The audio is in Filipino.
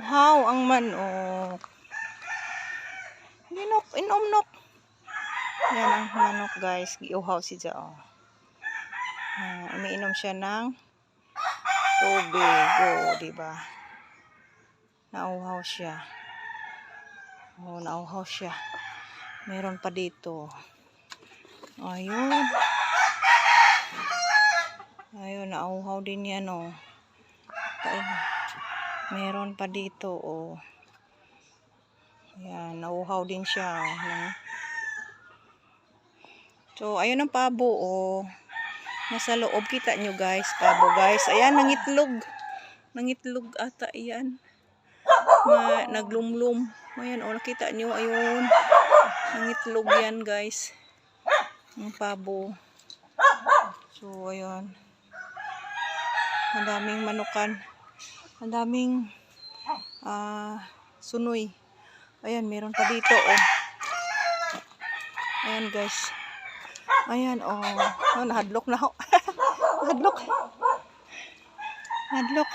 Iuhaw ang manok. Ginok, inomnok. Yan ang manok guys. Iuhaw siya. Oh. Umiinom siya ng tubig. Oh, diba? Nauhaw siya. Oh, nauhaw siya. Meron pa dito. Ayun. Ayun, nauhaw din yan, oh. Meron pa dito, oh. Ayan, nauhaw din siya. Oh. So, ayun ang pabo, oh. Nasa loob, kita nyo guys, pabo guys. Ayan, nangitlog. Nangitlog ata, ayan. Naglumlum. Ayan, oh, nakita nyo, ayun. Nangitlog yan guys. Ang pabo. So, ayun. Ang daming manukan. Ang daming sunoy. Ayan, meron pa dito, oh. Ayan, guys. Ayan, oh. Oh, nahadlok na ako. Nahadlok. Nahadlok.